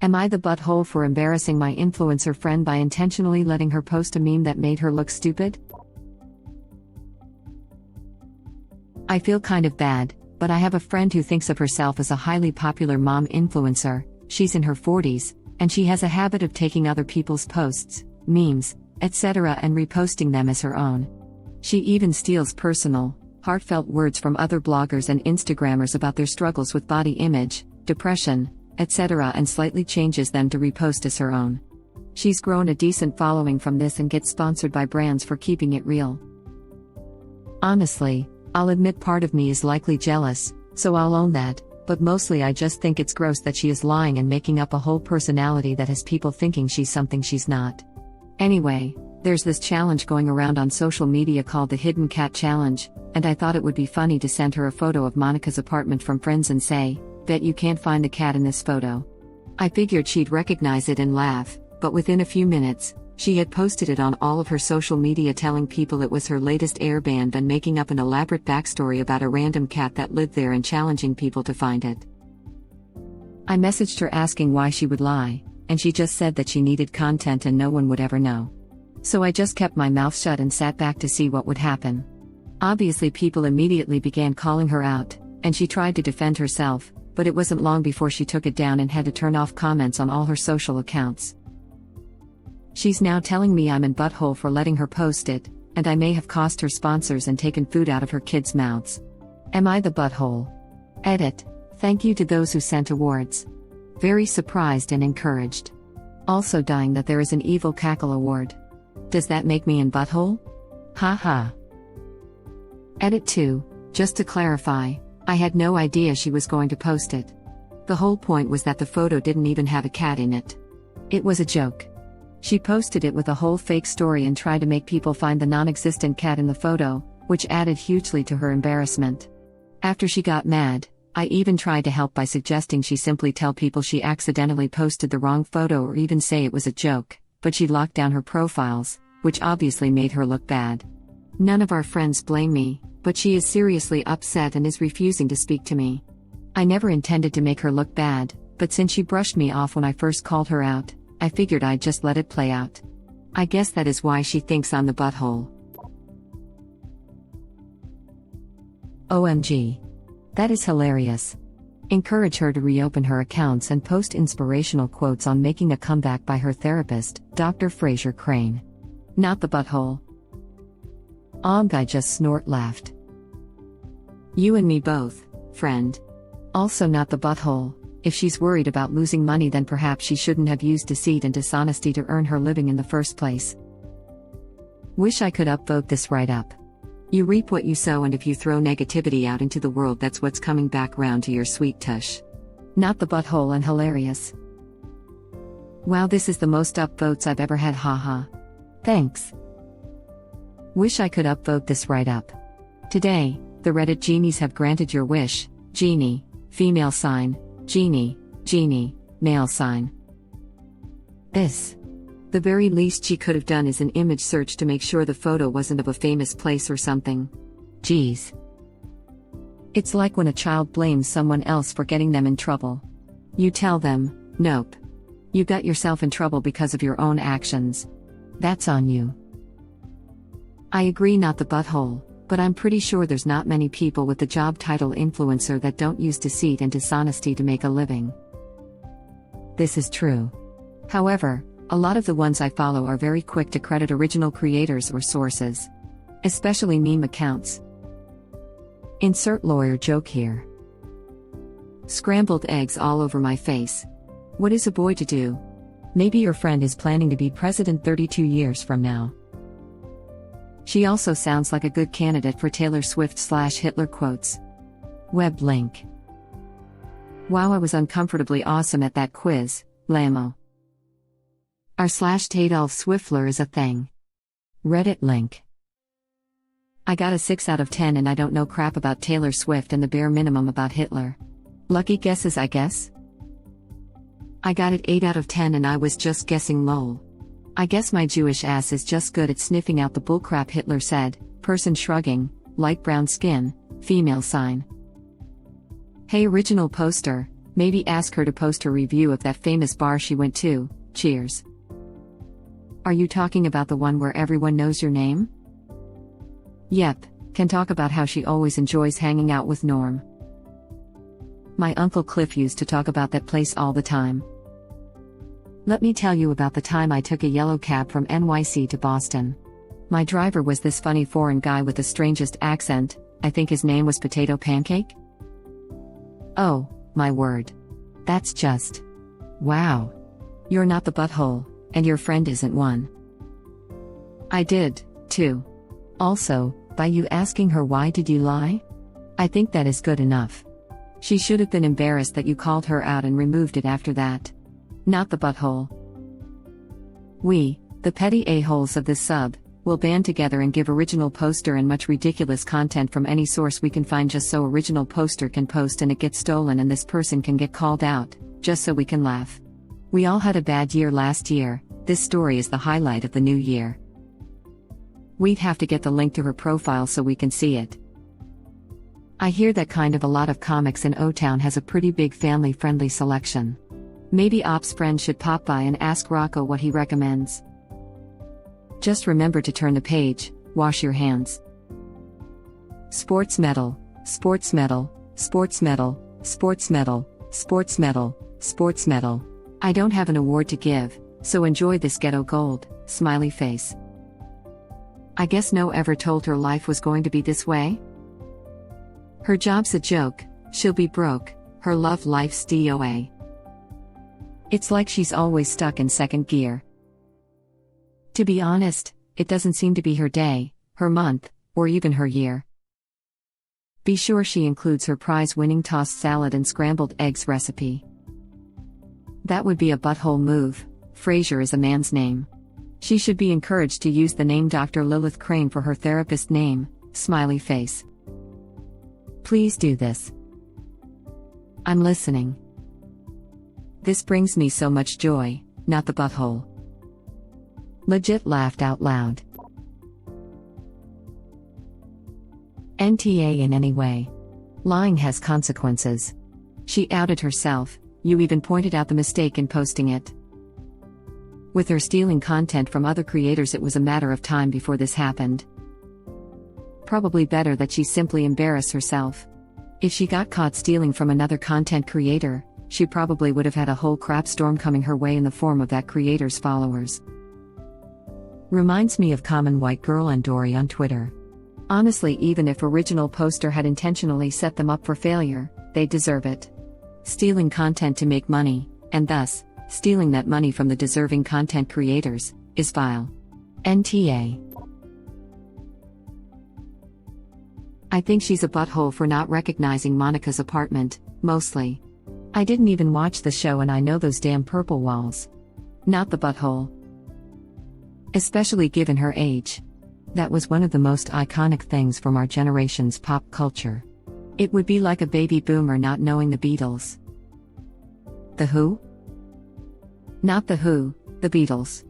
Am I the butthole for embarrassing my influencer friend by intentionally letting her post a meme that made her look stupid? I feel kind of bad, but I have a friend who thinks of herself as a highly popular mom influencer. She's in her 40s, and she has a habit of taking other people's posts, memes, etc. and reposting them as her own. She even steals personal, heartfelt words from other bloggers and Instagrammers about their struggles with body image, depression, etc. and slightly changes them to repost as her own. She's grown a decent following from this and gets sponsored by brands for keeping it real. Honestly, I'll admit part of me is likely jealous, so I'll own that, but mostly I just think it's gross that she is lying and making up a whole personality that has people thinking she's something she's not. Anyway, there's this challenge going around on social media called the Hidden Cat Challenge, and I thought it would be funny to send her a photo of Monica's apartment from friends and say, "Bet you can't find the cat in this photo." I figured she'd recognize it and laugh, but within a few minutes, she had posted it on all of her social media telling people it was her latest airband and making up an elaborate backstory about a random cat that lived there and challenging people to find it. I messaged her asking why she would lie, and she just said that she needed content and no one would ever know. So I just kept my mouth shut and sat back to see what would happen. Obviously people immediately began calling her out, and she tried to defend herself, but it wasn't long before she took it down and had to turn off comments on all her social accounts. She's now telling me I'm in butthole for letting her post it, and I may have cost her sponsors and taken food out of her kids' mouths. Am I the butthole? Edit. Thank you to those who sent awards. Very surprised and encouraged. Also dying that there is an evil cackle award. Does that make me in butthole? Haha. Edit 2. Just to clarify, I had no idea she was going to post it. The whole point was that the photo didn't even have a cat in it. It was a joke. She posted it with a whole fake story and tried to make people find the non-existent cat in the photo, which added hugely to her embarrassment. After she got mad, I even tried to help by suggesting she simply tell people she accidentally posted the wrong photo or even say it was a joke, but she locked down her profiles, which obviously made her look bad. None of our friends blame me, but she is seriously upset and is refusing to speak to me. I never intended to make her look bad, but since she brushed me off when I first called her out, I figured I'd just let it play out. I guess that is why she thinks I'm the butthole. OMG. That is hilarious. Encourage her to reopen her accounts and post inspirational quotes on making a comeback by her therapist, Dr. Fraser Crane. Not the butthole. I just snort laughed. You and me both, friend. Also not the butthole. If she's worried about losing money, then perhaps she shouldn't have used deceit and dishonesty to earn her living in the first place. Wish I could upvote this right up. You reap what you sow, and if you throw negativity out into the world, that's what's coming back round to your sweet tush. Not the butthole and hilarious. Wow, this is the most upvotes I've ever had, haha. Thanks. Wish I could upvote this right up. Today, the Reddit genies have granted your wish. Genie, female sign. Genie, male sign. This. The very least she could have done is an image search to make sure the photo wasn't of a famous place or something. Jeez. It's like when a child blames someone else for getting them in trouble. You tell them, nope. You got yourself in trouble because of your own actions. That's on you. I agree, not the butthole, but I'm pretty sure there's not many people with the job title influencer that don't use deceit and dishonesty to make a living. This is true. However, a lot of the ones I follow are very quick to credit original creators or sources. Especially meme accounts. Insert lawyer joke here. Scrambled eggs all over my face. What is a boy to do? Maybe your friend is planning to be president 32 years from now. She also sounds like a good candidate for Taylor Swift/Hitler quotes. Web link. Wow, I was uncomfortably awesome at that quiz, Lamo. r/Tadolf Swiftler is a thing. Reddit link. I got a 6 out of 10 and I don't know crap about Taylor Swift and the bare minimum about Hitler. Lucky guesses, I guess? I got it 8 out of 10 and I was just guessing, lol. I guess my Jewish ass is just good at sniffing out the bullcrap Hitler said. Person shrugging, light brown skin, female sign. Hey original poster, Maybe ask her to post her review of that famous bar she went to. Cheers. Are you talking about the one where everyone knows your name? Yep, can talk about how she always enjoys hanging out with Norm. My Uncle Cliff used to talk about that place all the time. Let me tell you about the time I took a yellow cab from NYC to Boston. My driver was this funny foreign guy with the strangest accent. I think his name was Potato Pancake? Oh, my word. That's just... wow. You're not the butthole, and your friend isn't one. I did, too. Also, by you asking her why did you lie? I think that is good enough. She should have been embarrassed that you called her out and removed it after that. Not the butthole. We, the petty a-holes of this sub, will band together and give original poster and much ridiculous content from any source we can find just so original poster can post and it gets stolen and this person can get called out, just so we can laugh. We all had a bad year last year. This story is the highlight of the new year. We'd have to get the link to her profile so we can see it. I hear that kind of a lot of comics in O-Town has a pretty big family-friendly selection. Maybe Op's friend should pop by and ask Rocco what he recommends. Just remember to turn the page, wash your hands. Sports medal, sports medal, sports medal, sports medal, sports medal, sports medal. I don't have an award to give, so enjoy this ghetto gold, smiley face. I guess no ever told her life was going to be this way? Her job's a joke, she'll be broke, her love life's DOA. It's like she's always stuck in second gear. To be honest, it doesn't seem to be her day, her month, or even her year. Be sure she includes her prize-winning tossed salad and scrambled eggs recipe. That would be a butthole move. Fraser is a man's name. She should be encouraged to use the name Dr. Lilith Crane for her therapist name, smiley face. Please do this. I'm listening. This brings me so much joy, not the butthole. Legit laughed out loud. NTA in any way. Lying has consequences. She outed herself, you even pointed out the mistake in posting it. With her stealing content from other creators, it was a matter of time before this happened. Probably better that she simply embarrass herself. If she got caught stealing from another content creator, she probably would have had a whole crap storm coming her way in the form of that creator's followers. Reminds me of Common White Girl and Dory on Twitter. Honestly, even if original poster had intentionally set them up for failure, they deserve it. Stealing content to make money, and thus, stealing that money from the deserving content creators, is vile. NTA. I think she's a butthole for not recognizing Monica's apartment, mostly. I didn't even watch the show and I know those damn purple walls. Not the butthole. Especially given her age. That was one of the most iconic things from our generation's pop culture. It would be like a baby boomer not knowing the Beatles. The Who? Not the Who, the Beatles.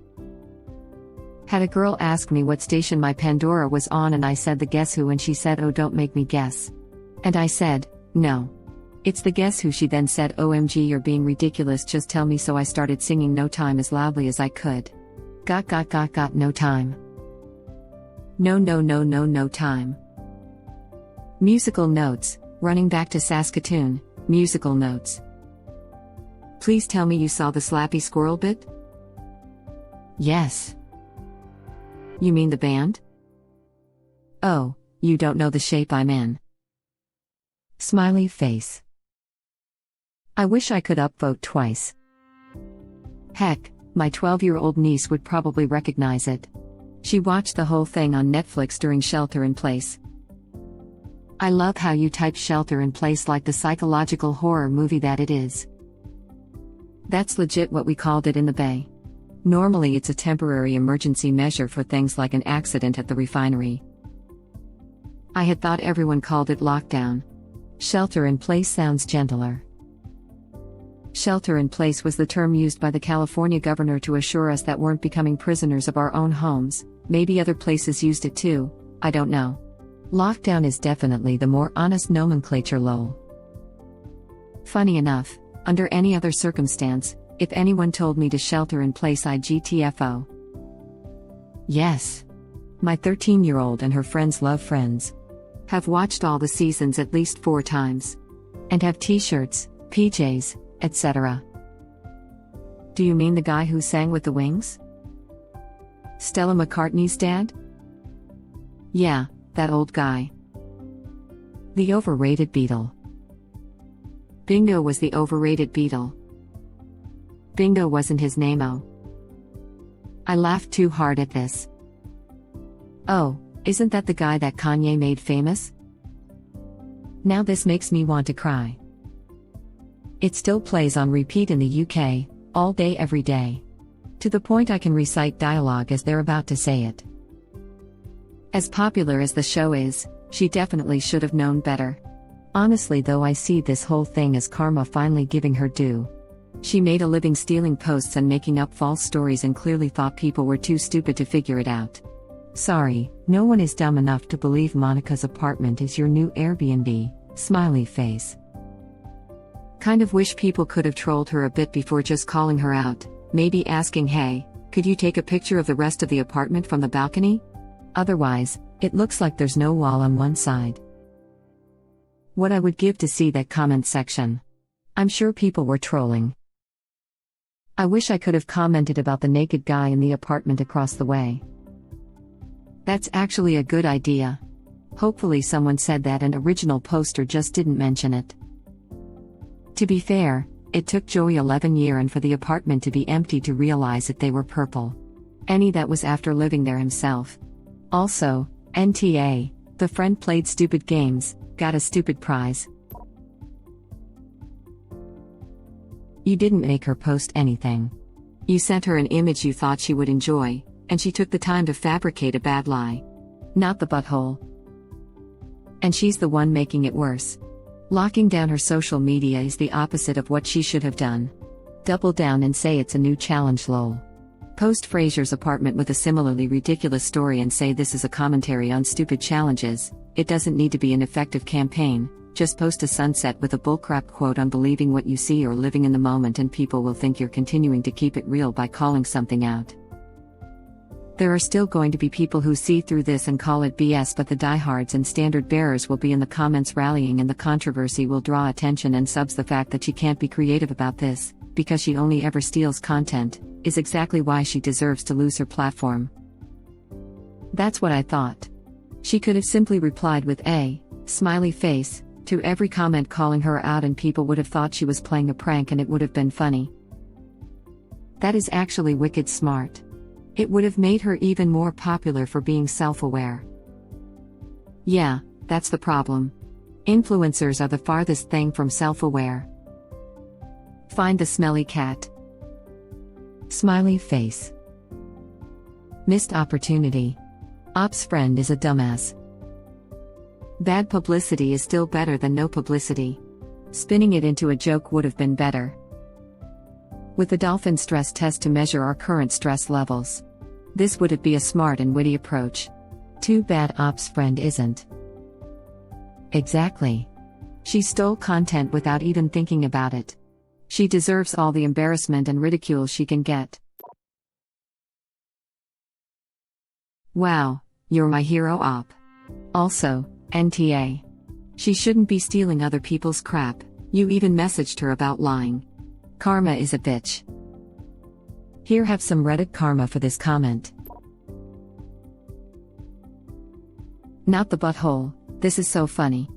Had a girl ask me what station my Pandora was on and I said the Guess Who and she said, oh, don't make me guess. And I said, no. It's the Guess Who. She then said, OMG, you're being ridiculous, just tell me. So I started singing No Time as loudly as I could. Got no time. No time. Musical notes, running back to Saskatoon, musical notes. Please tell me you saw the Slappy Squirrel bit? Yes. You mean the band? Oh, you don't know the shape I'm in. Smiley face. I wish I could upvote twice. Heck, my 12-year-old niece would probably recognize it. She watched the whole thing on Netflix during Shelter in Place. I love how you type Shelter in Place like the psychological horror movie that it is. That's legit what we called it in the Bay. Normally it's a temporary emergency measure for things like an accident at the refinery. I had thought everyone called it lockdown. Shelter in Place sounds gentler. Shelter in place was the term used by the California governor to assure us that weren't becoming prisoners of our own homes. Maybe other places used it too, I don't know. Lockdown is definitely the more honest nomenclature, lol. Funny enough, Under any other circumstance, if anyone told me to shelter in place, I'd GTFO. Yes. My 13-year-old and her friends love Friends. Have watched all the seasons at least 4 times. And have t-shirts, PJs, etc. Do you mean the guy who sang with the Wings? Stella McCartney's dad? Yeah, that old guy. The overrated Beatle. Bingo was the overrated Beatle. Bingo wasn't his name-o. I laughed too hard at this. Oh, isn't that the guy that Kanye made famous? Now this makes me want to cry. It still plays on repeat in the UK, all day every day. To the point I can recite dialogue as they're about to say it. As popular as the show is, she definitely should have known better. Honestly though, I see this whole thing as karma finally giving her due. She made a living stealing posts and making up false stories and clearly thought people were too stupid to figure it out. Sorry, no one is dumb enough to believe Monica's apartment is your new Airbnb, smiley face. Kind of wish people could have trolled her a bit before just calling her out, maybe asking, hey, could you take a picture of the rest of the apartment from the balcony? Otherwise, it looks like there's no wall on one side. What I would give to see that comment section. I'm sure people were trolling. I wish I could have commented about the naked guy in the apartment across the way. That's actually a good idea. Hopefully someone said that an original poster just didn't mention it. To be fair, it took Joey 11 years and for the apartment to be empty to realize that they were purple. That was after living there himself. Also, NTA, the friend played stupid games, got a stupid prize. You didn't make her post anything. You sent her an image you thought she would enjoy, and she took the time to fabricate a bad lie. Not the butthole. And she's the one making it worse. Locking down her social media is the opposite of what she should have done. Double down and say it's a new challenge, lol. Post Frasier's apartment with a similarly ridiculous story and say this is a commentary on stupid challenges. It doesn't need to be an effective campaign, just post a sunset with a bullcrap quote on believing what you see or living in the moment, and people will think you're continuing to keep it real by calling something out. There are still going to be people who see through this and call it BS, but the diehards and standard bearers will be in the comments rallying, and the controversy will draw attention and subs. The fact that she can't be creative about this, because she only ever steals content, is exactly why she deserves to lose her platform. That's what I thought. She could have simply replied with a smiley face to every comment calling her out, and people would have thought she was playing a prank and it would have been funny. That is actually wicked smart. It would have made her even more popular for being self-aware. Yeah, that's the problem. Influencers are the farthest thing from self-aware. Find the smelly cat. Smiley face. Missed opportunity. Ops friend is a dumbass. Bad publicity is still better than no publicity. Spinning it into a joke would have been better. With the dolphin stress test to measure our current stress levels. This would be a smart and witty approach. Too bad ops friend isn't. Exactly. She stole content without even thinking about it. She deserves all the embarrassment and ridicule she can get. Wow, you're my hero, op. Also, NTA. She shouldn't be stealing other people's crap. You even messaged her about lying. Karma is a bitch. Here, have some Reddit karma for this comment. Not the butthole. This is so funny.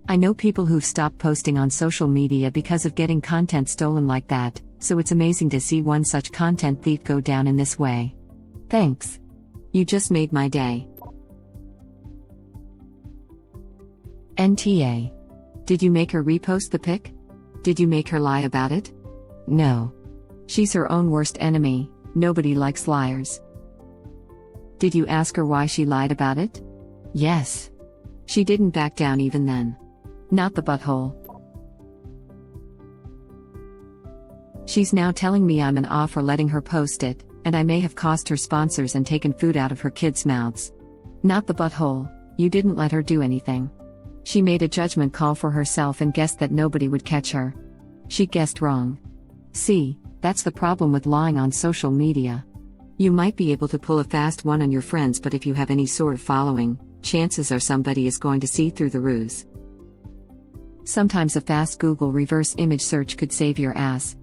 I know people who've stopped posting on social media because of getting content stolen like that, so it's amazing to see one such content thief go down in this way. Thanks. You just made my day. NTA. Did you make her repost the pic? Did you make her lie about it? No. She's her own worst enemy. Nobody likes liars. Did you ask her why she lied about it? Yes. She didn't back down even then. Not the butthole. She's now telling me I'm an off for letting her post it, and I may have cost her sponsors and taken food out of her kids' mouths. Not the butthole. You didn't let her do anything. She made a judgment call for herself and guessed that nobody would catch her. She guessed wrong. See, that's the problem with lying on social media. You might be able to pull a fast one on your friends, but if you have any sort of following, chances are somebody is going to see through the ruse. Sometimes a fast Google reverse image search could save your ass.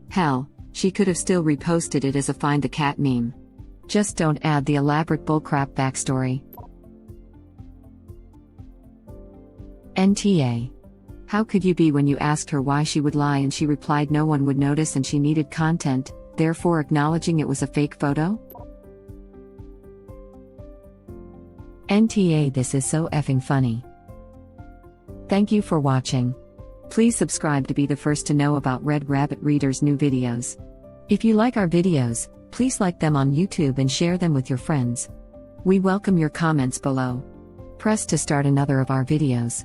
Hell, she could have still reposted it as a find the cat meme. Just don't add the elaborate bullcrap backstory. NTA. How could you be when you asked her why she would lie and she replied no one would notice and she needed content, therefore acknowledging it was a fake photo? NTA, this is so effing funny. Thank you for watching. Please subscribe to be the first to know about Red Rabbit Reader's new videos. If you like our videos, please like them on YouTube and share them with your friends. We welcome your comments below. Press to start another of our videos.